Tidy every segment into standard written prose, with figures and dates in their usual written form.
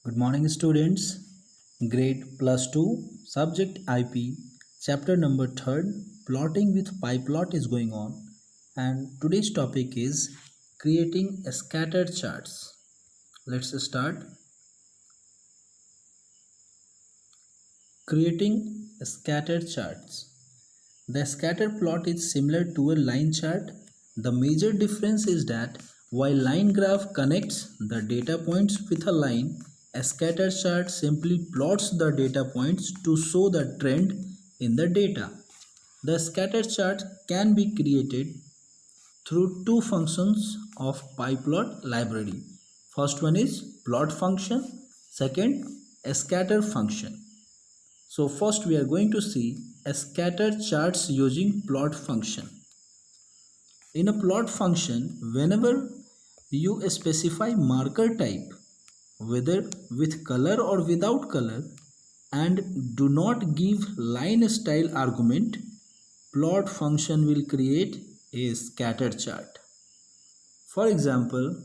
Good morning, students. Grade plus 2, subject IP, chapter number 3rd, plotting with PyPlot is going on. And today's topic is creating scattered charts. Let's start. Creating scattered charts. The scatter plot is similar to a line chart. The major difference is that while line graph connects the data points with a line, a scatter chart simply plots the data points to show the trend in the data. The scatter chart can be created through two functions of PyPlot library. First one is plot function, second a scatter function. So first we are going to see a scatter charts using plot function. In a plot function, whenever you specify marker type, whether with color or without color, and do not give line style argument, plot function will create a scatter chart. For example,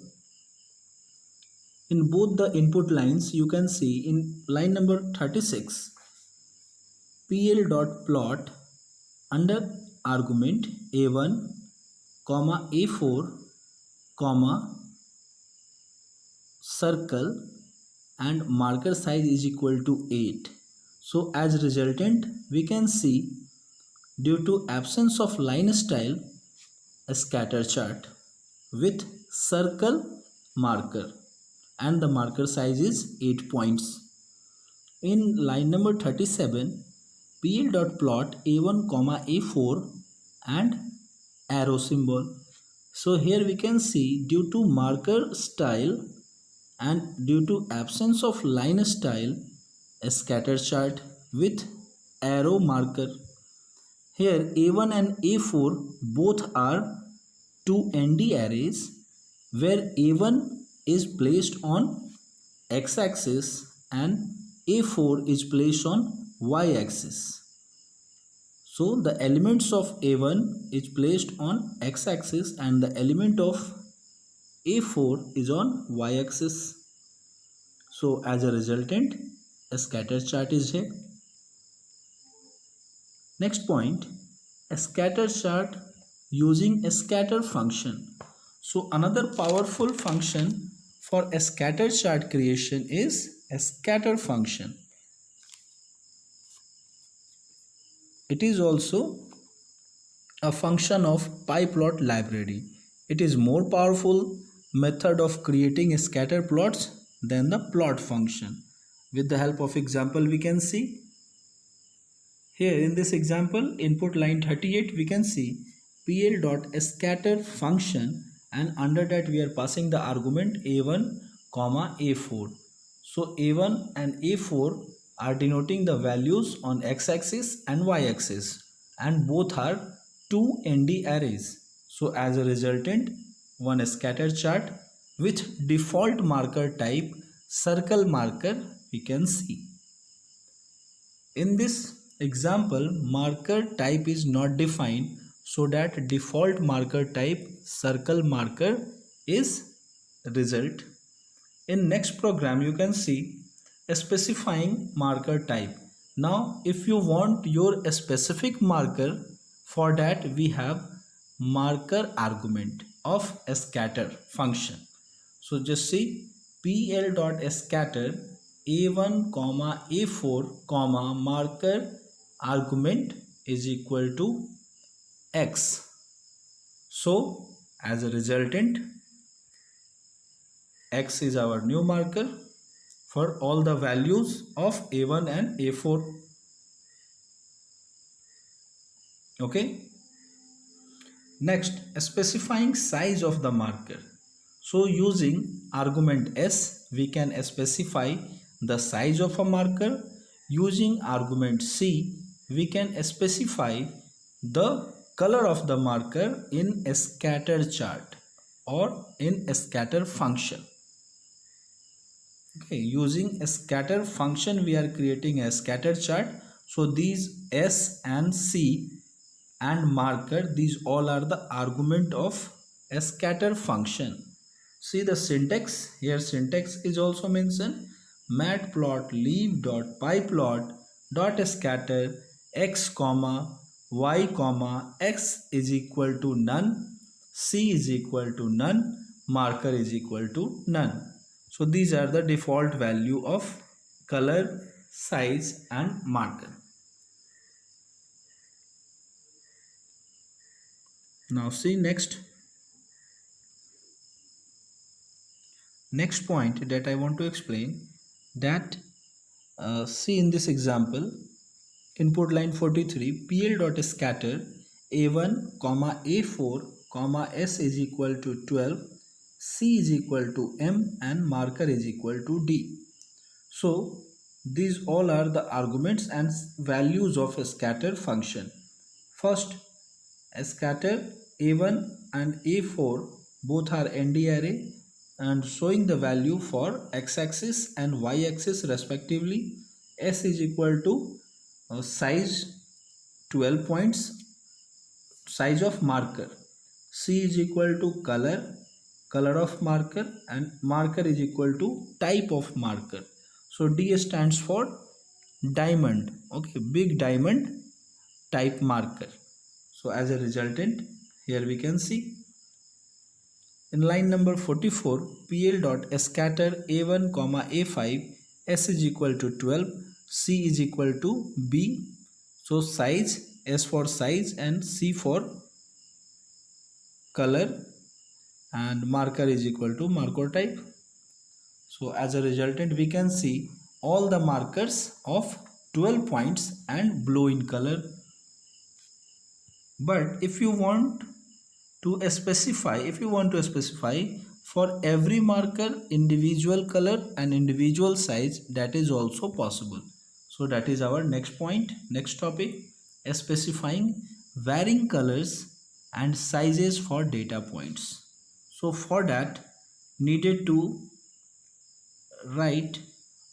in both the input lines, you can see in line number 36, pl.plot under argument a1, a4, circle and marker size is equal to 8. So as resultant, we can see due to absence of line style, a scatter chart with circle marker and the marker size is 8 points. In line number 37, pl.plot a1, a4 and arrow symbol. So here we can see due to marker style and due to absence of line style, a scatter chart with arrow marker. Here a1 and a4 both are two ND arrays where a1 is placed on x-axis and a4 is placed on y-axis. So the elements of a1 is placed on x-axis and the element of a4 is on y-axis. So as a resultant, a scatter chart is here. Next point, a scatter chart using a scatter function. So another powerful function for a scatter chart creation is a scatter function. It is also a function of PyPlot library. It is more powerful method of creating scatter plots than the plot function. With the help of example, we can see here in this example, input line 38, we can see pl.scatter function and under that we are passing the argument a1, a4. So a1 and a4 are denoting the values on x-axis and y-axis and both are two ND arrays. So as a resultant, one scatter chart with default marker type circle marker we can see. In this example, marker type is not defined, so that default marker type circle marker is result. In next program, you can see specifying marker type. Now if you want your specific marker, for that we have marker argument of a scatter function. So just see pl.scatter a1, a4, marker argument is equal to x. So as a resultant, x is our new marker for all the values of a1 and a4. Okay. Next, specifying size of the marker. So using argument s, we can specify the size of a marker. Using argument c, we can specify the color of the marker in a scatter chart or in a scatter function. Okay, using a scatter function, we are creating a scatter chart. So these s and c and marker, these all are the argument of a scatter function. See the syntax here, syntax is also mentioned. matplotlib.pyplot dot scatter x comma y comma x is equal to none, c is equal to none, marker is equal to none. So these are the default value of color, size and marker. Now see next point that I want to explain, that see in this example, input line 43, pl.scatter a1 comma a4 comma s is equal to 12, c is equal to m and marker is equal to d. So these all are the arguments and values of a scatter function. First, a scatter a1 and a4 both are ND array and showing the value for x-axis and y-axis respectively. S is equal to size 12 points, size of marker. C is equal to color of marker, and marker is equal to type of marker. So D stands for diamond, okay, big diamond type marker. So as a resultant, here we can see in line number 44, pl.scatter a1 comma a5, s is equal to 12, c is equal to b. So size, s for size and c for color, and marker is equal to marker type. So as a resultant, we can see all the markers of 12 points and blue in color. But if you want to specify for every marker individual color and individual size, that is also possible. So that is our next point, next topic, specifying varying colors and sizes for data points. So for that, needed to write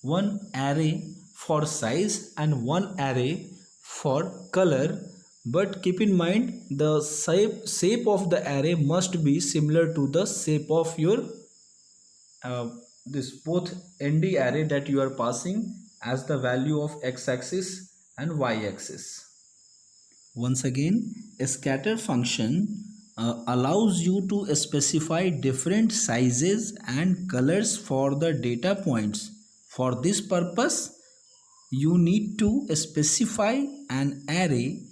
one array for size and one array for color, but keep in mind the shape of the array must be similar to the shape of your this both ND array that you are passing as the value of x-axis and y-axis. Once again, a scatter function allows you to specify different sizes and colors for the data points. For this purpose, you need to specify an array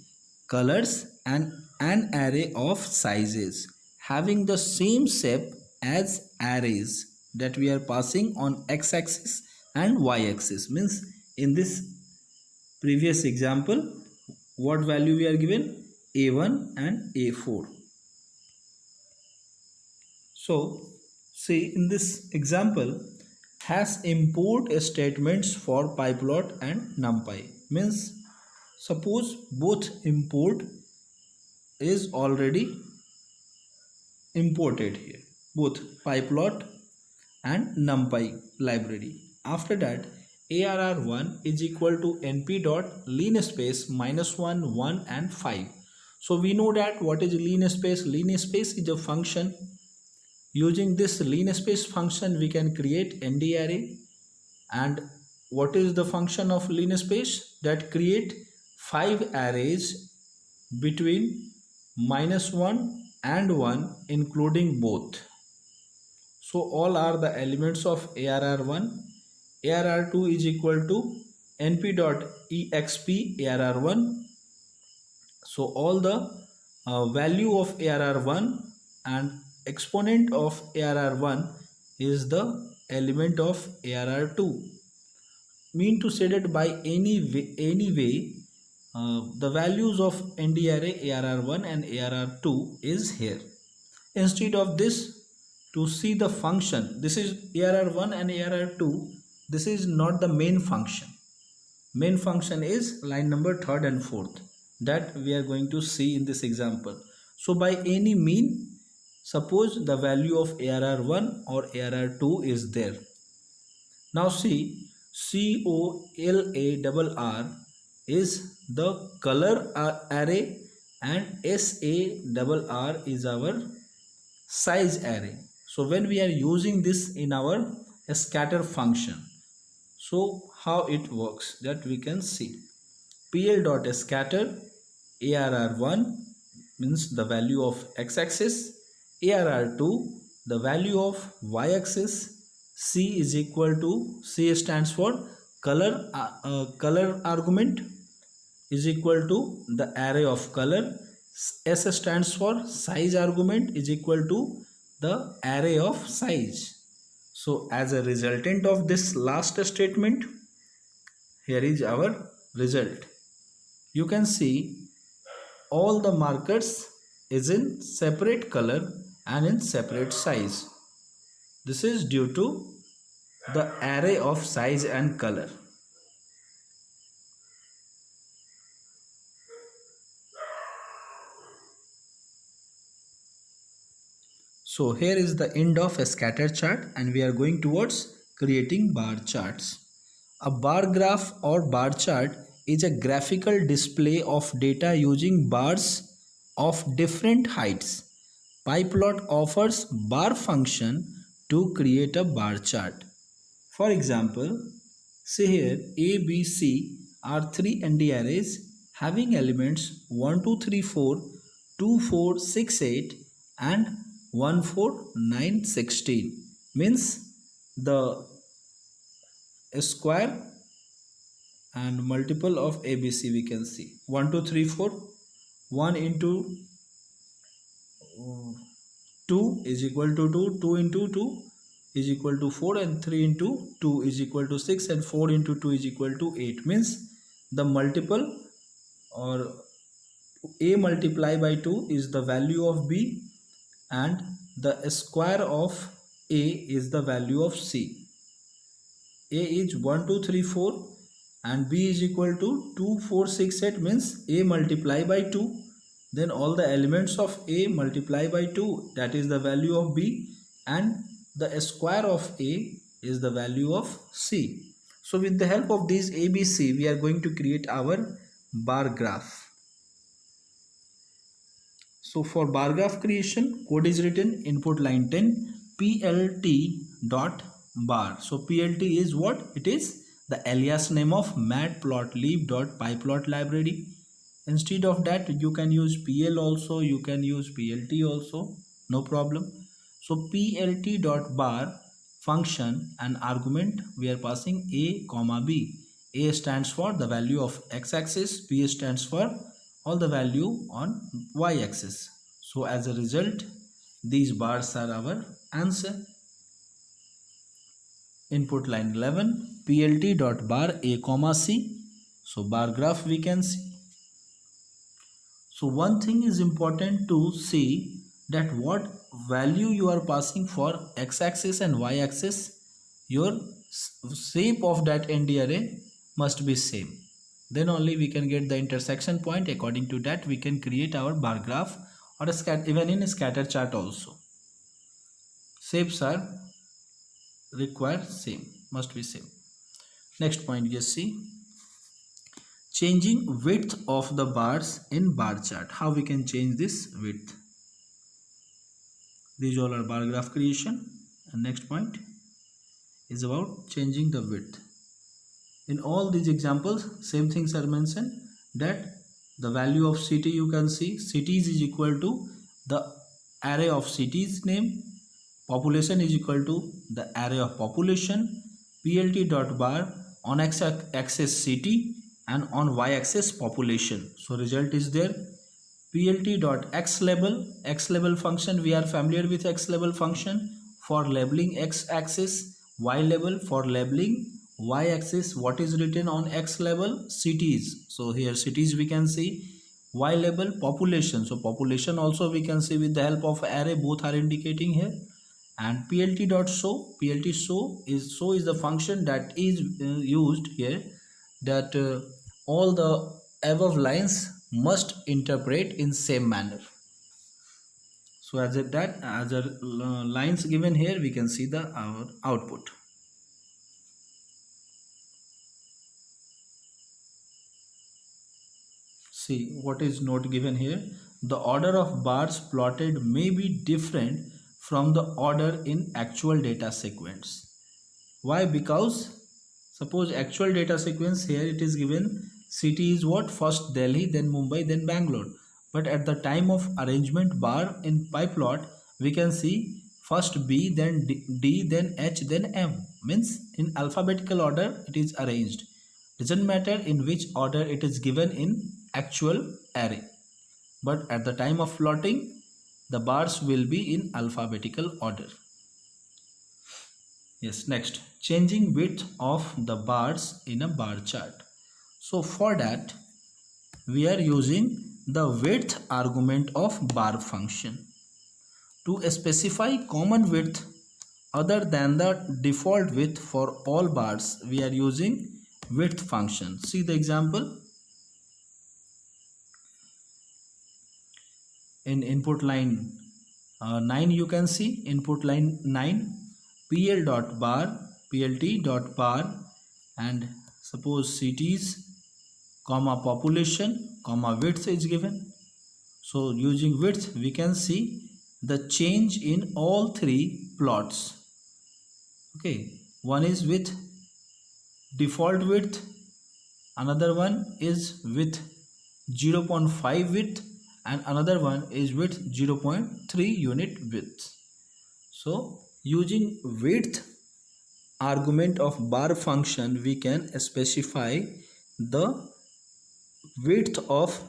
colors and an array of sizes having the same shape as arrays that we are passing on x-axis and y-axis. Means in this previous example, what value we are given? A1 and A4. So see in this example, has import statements for pyplot and numpy. Means suppose both import is already imported here, both pyplot and numpy library. After that, arr1 is equal to np dot linspace -1 1 and 5. So we know that what is linspace. Linspace is a function. Using this linspace function, we can create ND array. And what is the function of linspace? That create 5 arrays between -1 and 1 including both. So all are the elements of arr1. arr2 is equal to np.exp arr1. So all the value of arr1 and exponent of arr1 is the element of arr2. Mean to say that by any way the values of ND array arr1 and arr2 is here. Instead of this, to see the function, this is arr1 and arr2, this is not the main function. Main function is line number 3rd and 4th that we are going to see in this example. So by any mean, suppose the value of arr1 or arr2 is there. Now see, COLARR is the color array and SARR is our size array. So when we are using this in our scatter function, So how it works, that we can see. PL dot scatter ARR1 means the value of x-axis, ARR2 the value of y-axis, C is equal to, C stands for color argument, is equal to the array of color. S stands for size argument, is equal to the array of size. So as a resultant of this last statement, here is our result. You can see all the markers is in separate color and in separate size. This is due to the array of size and color. So here is the end of a scatter chart, and we are going towards creating bar charts. A bar graph or bar chart is a graphical display of data using bars of different heights. PyPlot offers bar function to create a bar chart. For example, see here A, B, C are three ND arrays having elements 1, 2, 3, 4, 2, 4, 6, 8 and 1, 4, 9, 16. Means the square and multiple of ABC we can see. 1, 2, 3, 4. 1 into 2 is equal to 2. 2 into 2 is equal to 4, and 3 into 2 is equal to 6, and 4 into 2 is equal to 8. Means the multiple or A multiply by 2 is the value of B, and the square of A is the value of C. A is 1, 2, 3, 4 and B is equal to 2, 4, 6, 8, means A multiply by 2. Then all the elements of A multiply by 2, that is the value of B, and the square of A is the value of C. So with the help of these ABC, we are going to create our bar graph. So for bar graph creation, code is written input line 10 plt dot bar. So plt is what? It is the alias name of matplotlib.pyplot library. Instead of that, you can use pl also, you can use plt also, no problem. So plt dot bar function and argument, we are passing a comma b. A stands for the value of x-axis, b stands for all the value on y-axis. So as a result, these bars are our answer. Input line 11 plt dot bar a comma c. So bar graph we can see. So one thing is important to see, that what value you are passing for x-axis and y-axis, your shape of that ND array must be same. Then only we can get the intersection point. According to that, we can create our bar graph or even in a scatter chart also. Shapes are required same, must be same. Next point, you see, changing width of the bars in bar chart. How we can change this width? These all are bar graph creation. And next point is about changing the width. In all these examples, same things are mentioned, that the value of city, you can see cities is equal to the array of cities name, population is equal to the array of population, plt dot bar on x-axis city and on y-axis population. So result is there. Plt dot x label function, we are familiar with x label function for labeling x-axis, y label for labeling y-axis. What is written on x label? Cities. So here cities we can see. Y label population. So population also we can see with the help of array, both are indicating here. And plt dot show, plt show is the function that is used here, that all the above lines must interpret in same manner. So as a lines given here, we can see the our output. See what is note given here. The order of bars plotted may be different from the order in actual data sequence. Why? Because Suppose actual data sequence here it is given city is what? First Delhi, then Mumbai, then Bangalore. But at the time of arrangement bar in pie plot, we can see first B, then D, then H, then M. Means in alphabetical order it is arranged. Doesn't matter in which order it is given in actual array. But at the time of plotting, the bars will be in alphabetical order. Yes, next, changing width of the bars in a bar chart. So for that, we are using the width argument of bar function. To specify common width other than the default width for all bars, we are using width function. See the example. In input line 9 you can see input line 9 pl dot bar plt dot bar and suppose cities comma population comma width is given. So using width we can see the change in all three plots. Okay, one is with default width, another one is with 0.5 width, and another one is with 0.3 unit width. So using width argument of bar function we can specify the width of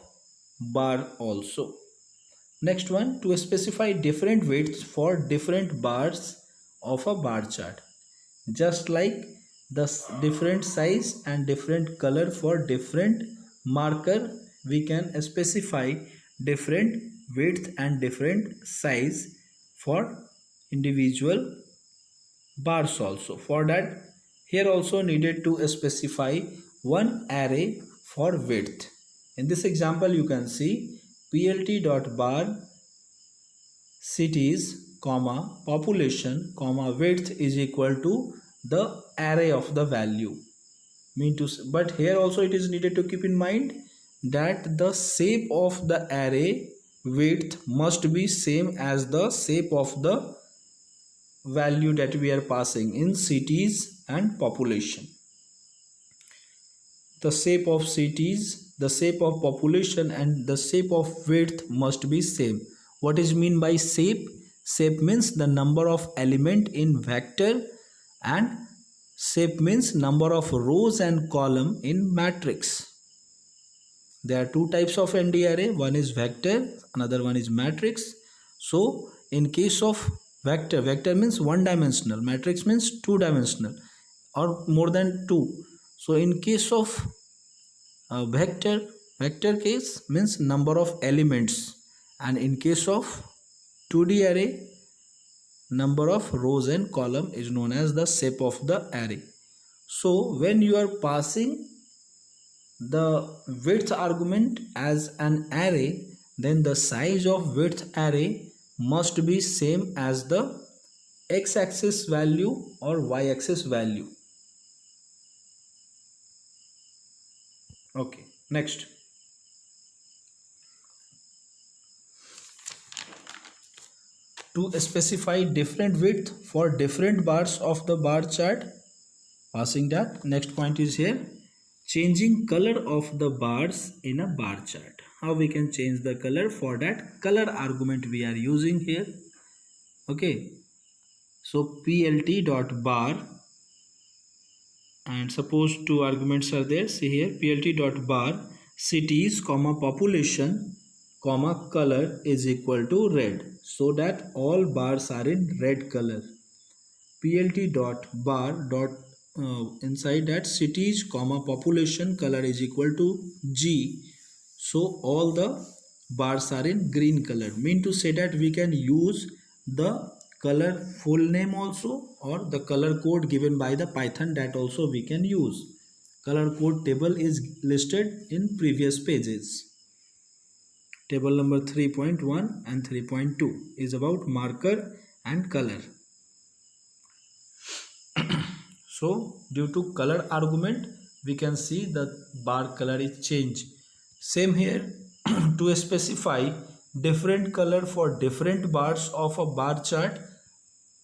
bar also. Next one, to specify different widths for different bars of a bar chart. Just like the different size and different color for different marker, we can specify different width and different size for individual bars also. For that, here also needed to specify one array for width. In this example you can see plt dot bar cities comma population comma width is equal to the array of the value. But here also it is needed to keep in mind that the shape of the array width must be same as the shape of the value that we are passing in cities and population. The shape of cities, the shape of population and the shape of width must be same. What is mean by shape? Shape means the number of element in vector, and shape means number of rows and column in matrix. There are two types of ND array, one is vector, another one is matrix. So in case of vector, vector means one dimensional, matrix means two dimensional or more than two. So in case of vector case means number of elements, and in case of 2D array, number of rows and column is known as the shape of the array. So when you are passing the width argument as an array, then the size of width array must be same as the x-axis value or y-axis value. Okay, next. To specify different width for different bars of the bar chart, passing that, next point is here, changing color of the bars in a bar chart. How we can change the color? For that, color argument we are using here. Okay, so plt dot bar, and suppose two arguments are there. See here, plt dot bar cities comma population comma color is equal to red, so that all bars are in red color. Plt dot bar dot inside that cities comma population color is equal to G, so all the bars are in green color. Mean to say that we can use the color full name also, or the color code given by the Python, that also we can use. Color code table is listed in previous pages. Table number 3.1 and 3.2 is about marker and color. So due to color argument we can see the bar color is changed. Same here, to specify different color for different bars of a bar chart,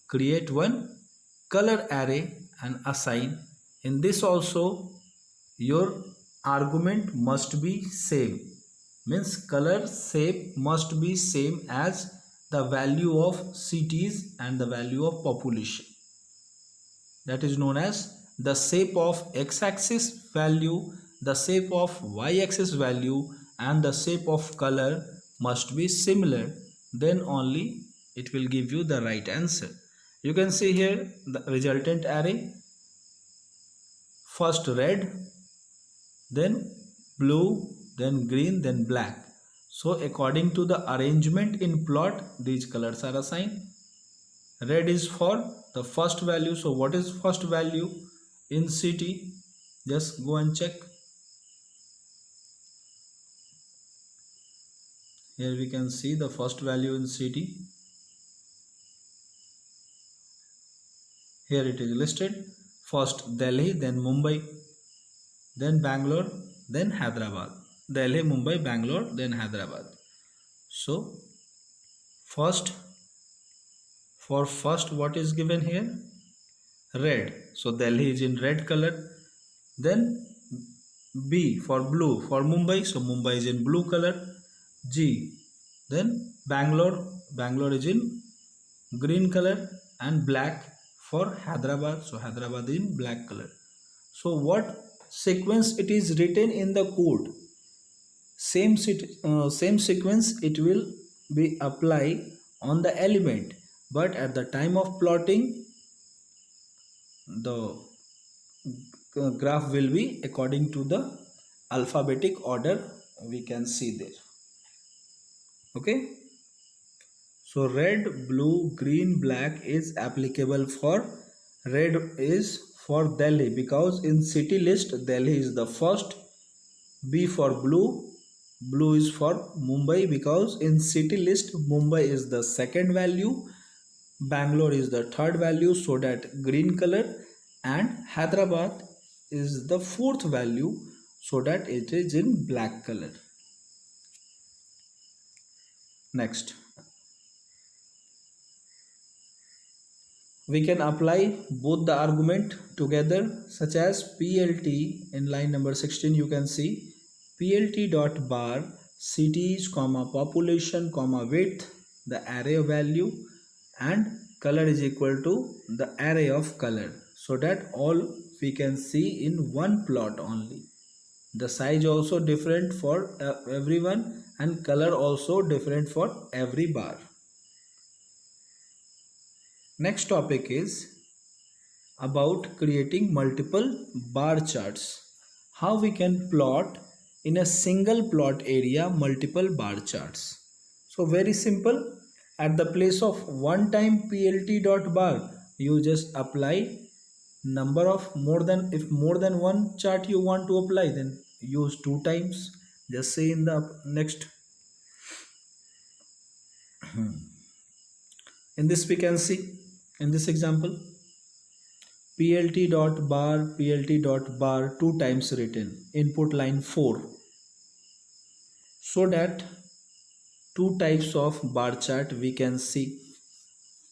create one color array and assign In this also your argument must be same, means color shape must be same as the value of cities and the value of population. That is known as the shape of x-axis value, the shape of y-axis value, and the shape of color must be similar, then only it will give you the right answer. You can see here the resultant array: first red, then blue, then green, then black. So according to the arrangement in plot, these colors are assigned. Red is for the first value. So what is first value in city? Just go and check. Here we can see the first value in city. Here it is listed: first Delhi, then Mumbai, then Bangalore, then Hyderabad. Delhi, Mumbai, Bangalore, then Hyderabad. So first, for first, what is given here? Red. So Delhi is in red color. Then B for blue for Mumbai. So Mumbai is in blue color. G. Then Bangalore. Bangalore is in green color, and black for Hyderabad. So Hyderabad is in black color. So what sequence it is written in the code? Same sequence it will be applied on the element, but at the time of plotting the graph will be according to the alphabetic order we can see there. Okay, so red, blue, green, black is applicable for red is for Delhi, because in city list Delhi is the first. B for blue, blue is for Mumbai, because in city list Mumbai is the second value, Bangalore is the third value, so that green color, and Hyderabad is the fourth value, so that it is in black color. Next, we can apply both the argument together, such as PLT. In line number 16 you can see PLT dot bar cities comma population comma width, the array of value, and color is equal to the array of color, so that all we can see in one plot only. The size also different for everyone, and color also different for every bar. Next topic is about creating multiple bar charts. How we can plot in a single plot area multiple bar charts. So very simple. At the place of one time PLT dot bar, you just apply number of more than, if more than one chart you want to apply, then use two times. Just say in the next. In this we can see, in this example, PLT dot bar two times written, input line 4, so that two types of bar chart we can see.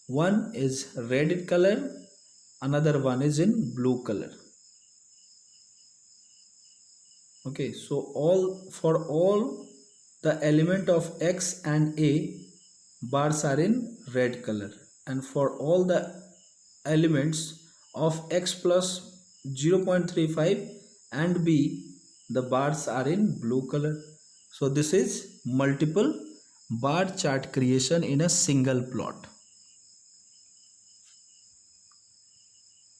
One is red color, another one is in blue color. Okay, so for all the element of X and A, bars are in red color, and for all the elements of X plus 0.35 and B, the bars are in blue color. So this is multiple bar chart creation in a single plot.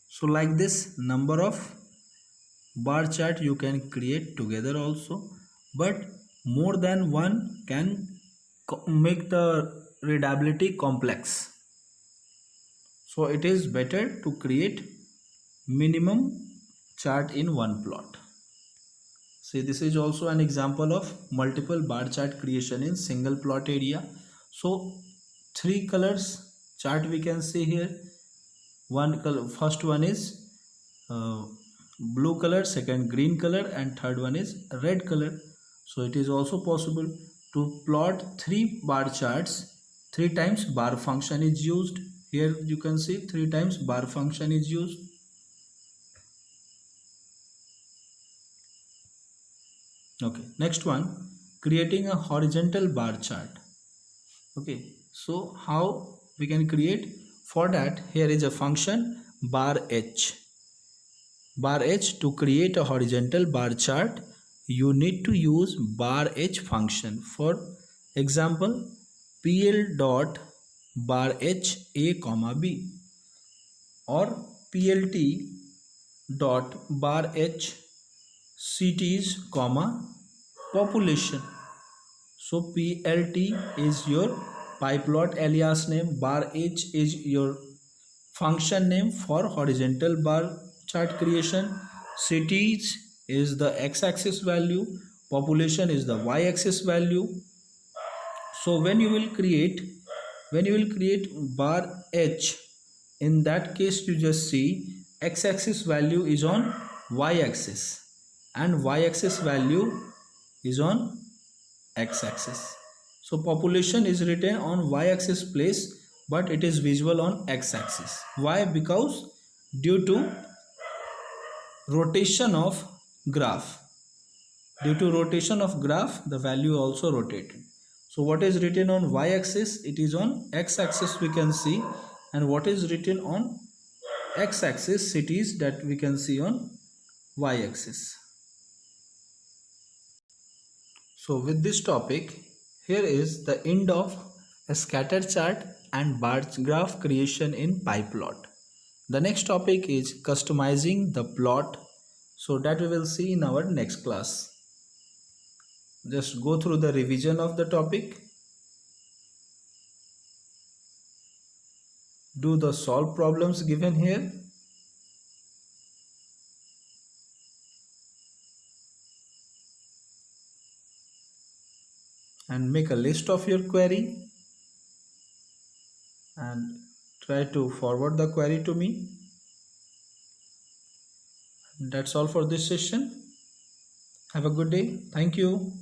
So like this, number of bar chart you can create together also, but more than one can make the readability complex. So it is better to create minimum chart in one plot. See, this is also an example of multiple bar chart creation in single plot area. So three colors chart we can see here. One color, first one is blue color, second green color, and third one is red color. So it is also possible to plot three bar charts. Three times bar function is used. Here you can see three times bar function is used. Okay, next one, creating a horizontal bar chart. Okay, so how we can create? For that, here is a function bar h. Bar h, to create a horizontal bar chart, you need to use bar h function. For example, pl dot bar h a comma b, or plt dot bar h cities comma population. So plt is your pyplot alias name, bar h is your function name for horizontal bar chart creation, cities is the x-axis value, population is the y-axis value. So when you will create bar h, in that case you just see x-axis value is on y-axis and y-axis value is on x-axis. So population is written on y-axis place, but it is visible on x-axis. Why? Because due to rotation of graph. Due to rotation of graph, the value also rotated. So what is written on y-axis, it is on x-axis we can see, and what is written on x-axis, cities, that we can see on y-axis. So with this topic, here is the end of a scatter chart and bar graph creation in PyPlot. The next topic is customizing the plot, so that we will see in our next class. Just go through the revision of the topic, do the solve problems given here, and make a list of your query and try to forward the query to me. That's all for this session. Have a good day. Thank you.